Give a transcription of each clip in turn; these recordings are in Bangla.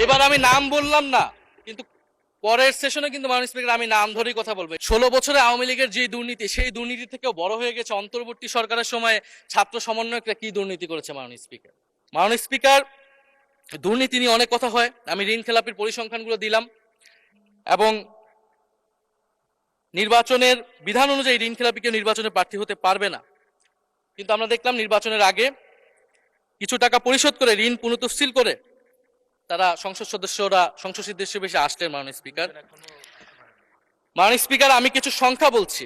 এবার আমি নাম বললাম না, কিন্তু পরের সেশনে কিন্তু মাননীয় স্পিকার আমি নাম ধরেই কথা বলবো। 16 বছরে আওয়ামী লীগের যে দুর্নীতি, সেই দুর্নীতি থেকেও বড় হয়ে গেছে অন্তর্বর্তী সরকারের সময় ছাত্র সমন্বয়করা কি দুর্নীতি করেছে মাননীয় স্পিকার। মাননীয় স্পিকার, দুর্নীতি নিয়ে অনেক কথা হয়, আমি ঋণ খেলাপির পরিসংখ্যানগুলো দিলাম এবং নির্বাচনের বিধান অনুযায়ী ঋণ খেলাপিকে নির্বাচনে প্রার্থী হতে পারবে না, কিন্তু আমরা দেখলাম নির্বাচনের আগে কিছু টাকা পরিশোধ করে ঋণ পুনঃতফসিল করে তারা সংসদ সদস্যরা সংসদ সদস্য বেশি আসলেন। মাননীয় স্পিকার, আমি কিছু সংখ্যা বলছি।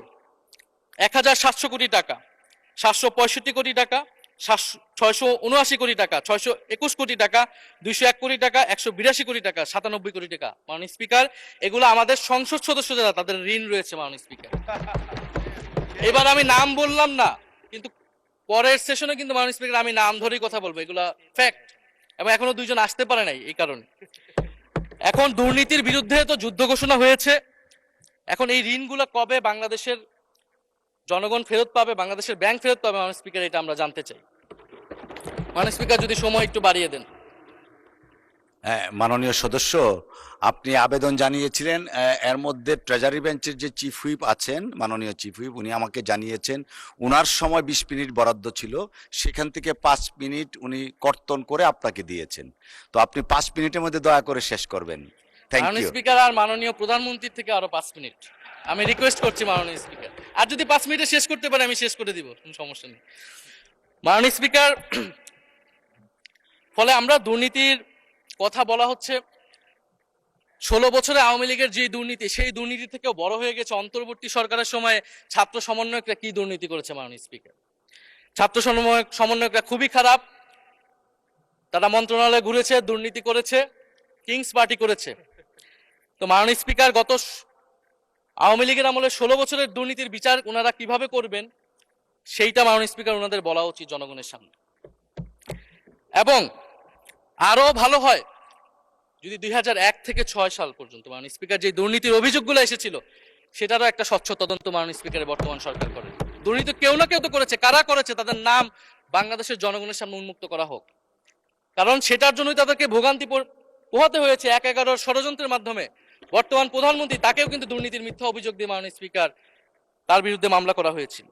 1700 কোটি টাকা, 765 কোটি টাকা, 679 কোটি টাকা, 621 কোটি টাকা, 201 কোটি টাকা, 182 কোটি টাকা, 97 কোটি টাকা। মাননীয় স্পিকার, এগুলো আমাদের সংসদ সদস্য যারা তাদের ঋণ রয়েছে মাননীয় স্পিকার। এবার আমি নাম বললাম না, কিন্তু পরের সেশনে কিন্তু মাননীয় স্পিকার আমি নাম ধরেই কথা বলবো, এগুলা ফ্যাক্ট। এবং এখনো দুইজন আসতে পারে নাই এই কারণে। এখন দুর্নীতির বিরুদ্ধে তো যুদ্ধ ঘোষণা হয়েছে, এখন এই ঋণগুলো কবে বাংলাদেশের জনগণ ফেরত পাবে, বাংলাদেশের ব্যাংক ফেরত পাবে মাননীয় স্পিকার, এটা আমরা জানতে চাই। মাননীয় স্পিকার যদি সময় একটু বাড়িয়ে দেন। হ্যাঁ, মাননীয় সদস্য, আপনি আবেদন জানিয়েছিলেন, এর মধ্যে ট্রেজারি বেঞ্চের যে চিফ হুইপ আছেন, মাননীয় চিফ হুইপ, উনি আমাকে জানিয়েছেন উনার সময় 20 মিনিট বরাদ্দ ছিল, সেখান থেকে 5 মিনিট উনি কর্তন করে আপনাকে দিয়েছেন। তো আপনি 5 মিনিটের মধ্যে দয়া করে শেষ করবেন। থ্যাংক মাননীয় ইউ। স্পিকার, আর মাননীয় প্রধানমন্ত্রীর থেকে আরো 5 মিনিট আমি রিকোয়েস্ট করছি মাননীয় স্পিকার। আর যদি 5 মিনিটে শেষ করতে পারে আমি শেষ করে দিব, কোনো সমস্যা নেই। মাননীয় স্পিকার, ফলে আমরা দুর্নীতির কথা বলা হচ্ছে, 16 বছরে আওয়ামী লীগের যে দুর্নীতি, সেই দুর্নীতি থেকেও বড় হয়ে গেছে অন্তর্বর্তী সরকারের সময় ছাত্র সমন্বয়করা কি দুর্নীতি করেছে মাননীয় স্পিকার। ছাত্র সমন্বয়করা খুবই খারাপ, তারা মন্ত্রণালয়ে ঘুরেছে, দুর্নীতি করেছে, কিংস পার্টি করেছে। তো মাননীয় স্পিকার, গত আওয়ামী লীগের আমলে 16 বছরের দুর্নীতির বিচার ওনারা কিভাবে করবেন সেইটা মাননীয় স্পিকার ওনাদের বলা উচিত জনগণের সামনে। এবং আরো ভালো হয় যদি 2001 থেকে 6 সাল পর্যন্ত মাননীয় স্পিকার যে দুর্নীতির অভিযোগগুলো এসেছিল সেটারও একটা স্বচ্ছ তদন্ত মাননীয় স্পিকারের বর্তমান সরকার করে। দুর্নীতি কেউ না কেউ তো করেছে, কারা করেছে তাদের নাম বাংলাদেশের জনগণের সামনে উন্মুক্ত করা হোক, কারণ সেটার জন্যই তাদেরকে ভোগান্তি পোহাতে হয়েছে 1/11 ষড়যন্ত্রের মাধ্যমে। বর্তমান প্রধানমন্ত্রী, তাকেও কিন্তু দুর্নীতির মিথ্যা অভিযোগ দিয়ে মাননীয় স্পিকার তার বিরুদ্ধে মামলা করা হয়েছিল।